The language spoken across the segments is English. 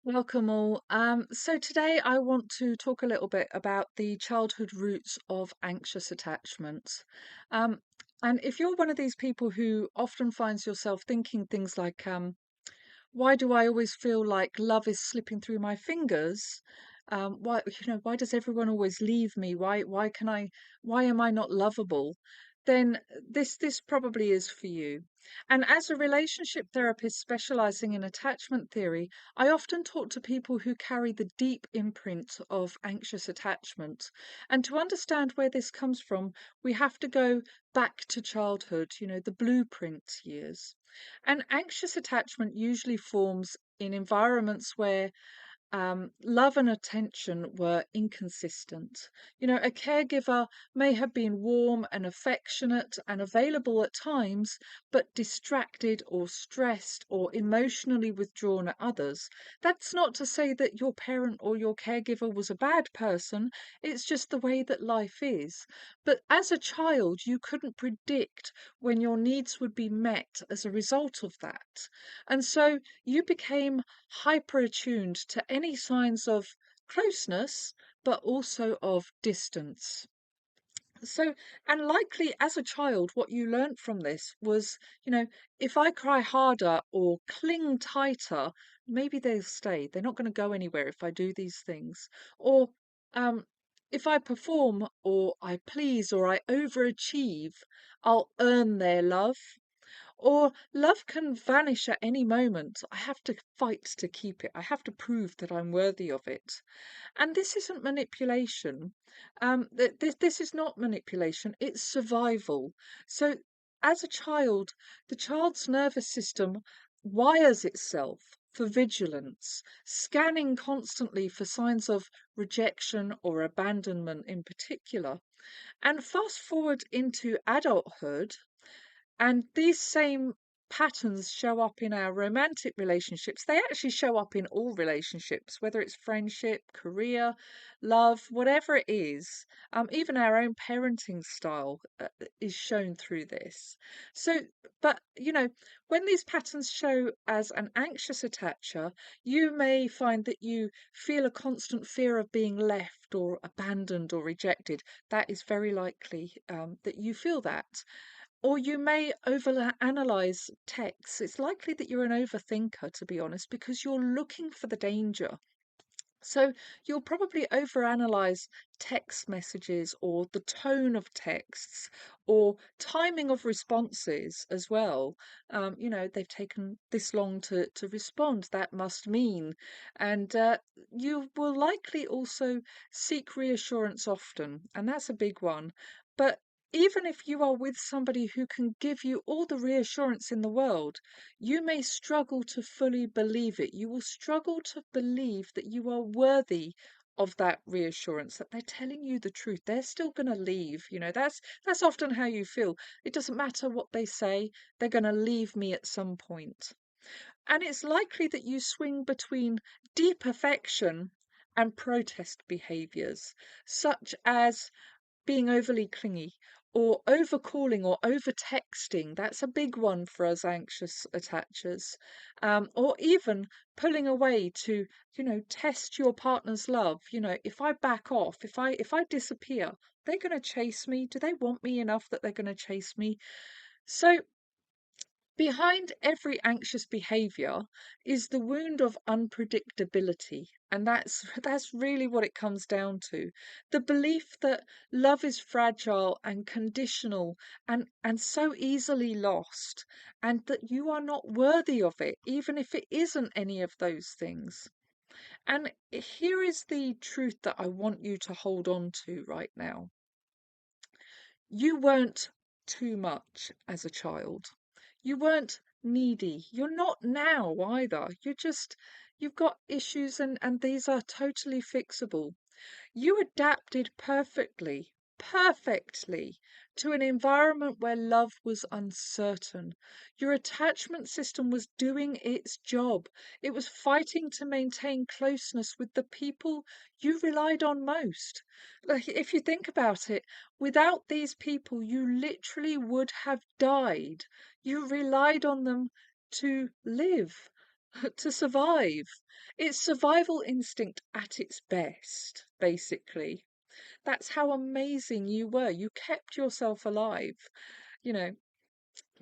Welcome all. So today I want to talk a little bit about the childhood roots of anxious attachment. Um, and if you're one of these people who often finds yourself thinking things like, why do I always feel like love is slipping through my fingers? Why does everyone always leave me? Why am I not lovable? Then this probably is for you. And as a relationship therapist specializing in attachment theory, I often talk to people who carry the deep imprint of anxious attachment. And to understand where this comes from, we have to go back to childhood, the blueprint years. And anxious attachment usually forms in environments where love and attention were inconsistent. A caregiver may have been warm and affectionate and available at times, but distracted or stressed or emotionally withdrawn at others. That's not to say that your parent or your caregiver was a bad person, it's just the way that life is. But as a child, you couldn't predict when your needs would be met as a result of that. And so you became hyper attuned to any signs of closeness, but also of distance. So, and likely as a child, what you learnt from this was, if I cry harder or cling tighter, maybe they'll stay. They're not going to go anywhere if I do these things. Or um, if I perform or I please or I overachieve, I'll earn their love. Or love can vanish at any moment. I have to fight to keep it. I have to prove that I'm worthy of it. And this isn't manipulation. This is not manipulation. It's survival. So, as a child, the child's nervous system wires itself for vigilance, scanning constantly for signs of rejection or abandonment in particular. And fast forward into adulthood, and these same patterns show up in our romantic relationships. They actually show up in all relationships, whether it's friendship, career, love, whatever it is. Even our own parenting style is shown through this. So, but when these patterns show as an anxious attacher, you may find that you feel a constant fear of being left or abandoned or rejected. That is very likely that you feel that. Or you may overanalyze texts. It's likely that you're an overthinker, to be honest, because you're looking for the danger. So you'll probably overanalyze text messages or the tone of texts or timing of responses as well. They've taken this long to respond. That must mean. And you will likely also seek reassurance often, and that's a big one. But even if you are with somebody who can give you all the reassurance in the world, you may struggle to fully believe it. You will struggle to believe that you are worthy of that reassurance, that they're telling you the truth. They're still going to leave. That's often how you feel. It doesn't matter what they say, they're going to leave me at some point. And it's likely that you swing between deep affection and protest behaviors, such as being overly clingy or over calling or over texting. That's a big one for us anxious attachers. Or even pulling away to, test your partner's love. If I back off, if I disappear, they're going to chase me. Do they want me enough that they're going to chase me? So behind every anxious behavior is the wound of unpredictability, and that's that's really what it comes down to. The belief that love is fragile and conditional and so easily lost, and that you are not worthy of it, even if it isn't any of those things. And here is the truth that I want you to hold on to right now. You weren't too much as a child. You weren't needy. You're not now either. You've got issues, and these are totally fixable. You adapted perfectly to an environment where love was uncertain. Your attachment system was doing its job. It was fighting to maintain closeness with the people you relied on most. Like, if you think about it, without these people, you literally would have died. You relied on them to live. to survive. It's survival instinct at its best, basically. That's how amazing you were. You kept yourself alive. You know,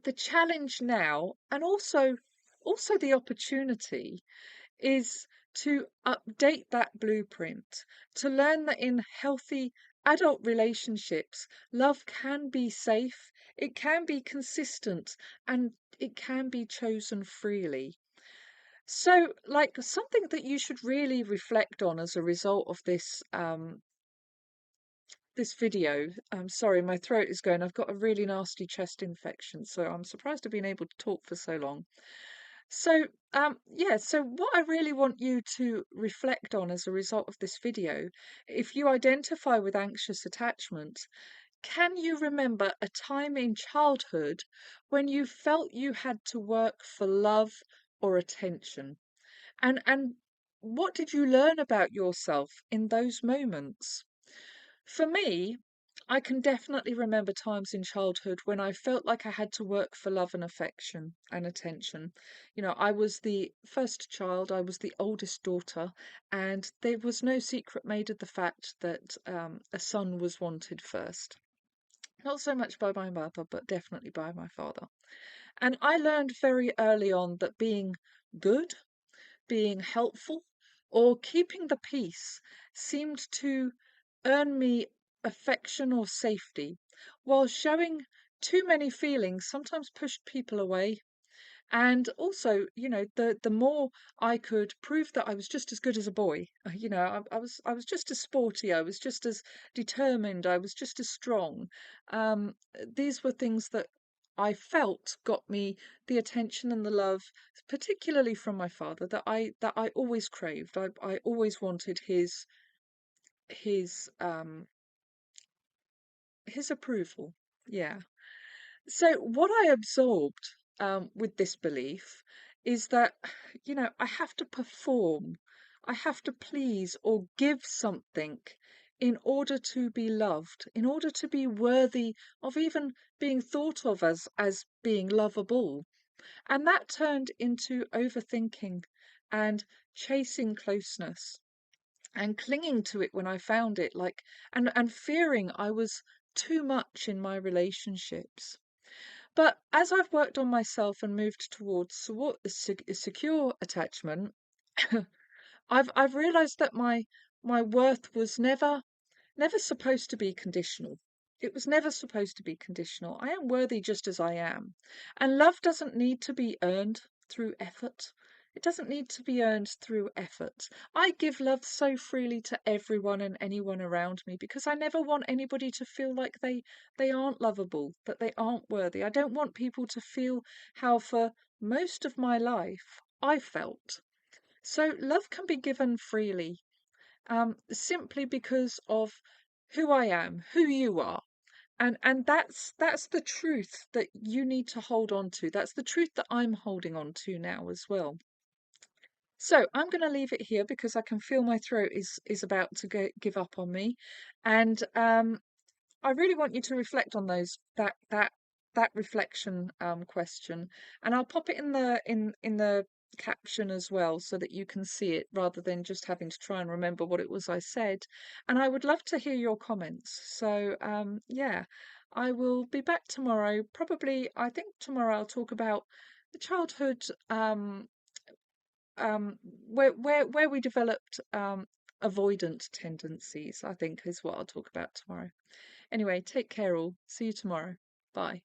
the challenge now, and also the opportunity, is to update that blueprint, to learn that in healthy adult relationships, love can be safe, it can be consistent, and it can be chosen freely. So, like, something that you should really reflect on as a result of this video. Sorry, my throat is going. I've got a really nasty chest infection, so I'm surprised I've been able to talk for so long. So, yeah, so what I really want you to reflect on as a result of this video, if you identify with anxious attachment, can you remember a time in childhood when you felt you had to work for love or attention? And what did you learn about yourself in those moments? For me, I can definitely remember times in childhood when I felt like I had to work for love and affection and attention. You know, I was the first child, I was the oldest daughter, and there was no secret made of the fact that a son was wanted first. Not so much by my mother, but definitely by my father. And I learned very early on that being good, being helpful, or keeping the peace seemed to earn me affection or safety, while showing too many feelings sometimes pushed people away. And also, the more I could prove that I was just as good as a boy, I was just as sporty, I was just as determined, I was just as strong. These were things that I felt got me the attention and the love, particularly from my father, that I always craved. I always wanted his his approval. Yeah. So what I absorbed with this belief is that, I have to perform, I have to please or give something in order to be loved, in order to be worthy of even being thought of as being lovable. And that turned into overthinking and chasing closeness and clinging to it when I found it, like, and fearing I was too much in my relationships. But as I've worked on myself and moved towards secure attachment, I've realized that my worth was never supposed to be conditional. It was never supposed to be conditional. I am worthy just as I am. And love doesn't need to be earned through effort. It doesn't need to be earned through effort. I give love so freely to everyone and anyone around me because I never want anybody to feel like they aren't lovable, that they aren't worthy. I don't want people to feel how for most of my life I felt. So love can be given freely, simply because of who I am, who you are. And that's the truth that you need to hold on to. That's the truth that I'm holding on to now as well. So I'm going to leave it here because I can feel my throat is about to give up on me, and I really want you to reflect on that reflection question, and I'll pop it in the caption as well so that you can see it rather than just having to try and remember what it was I said. And I would love to hear your comments. So yeah, I will be back tomorrow. Probably, I think tomorrow I'll talk about the childhood where we developed avoidant tendencies, I think is what I'll talk about tomorrow. Anyway, take care all. See you tomorrow. Bye.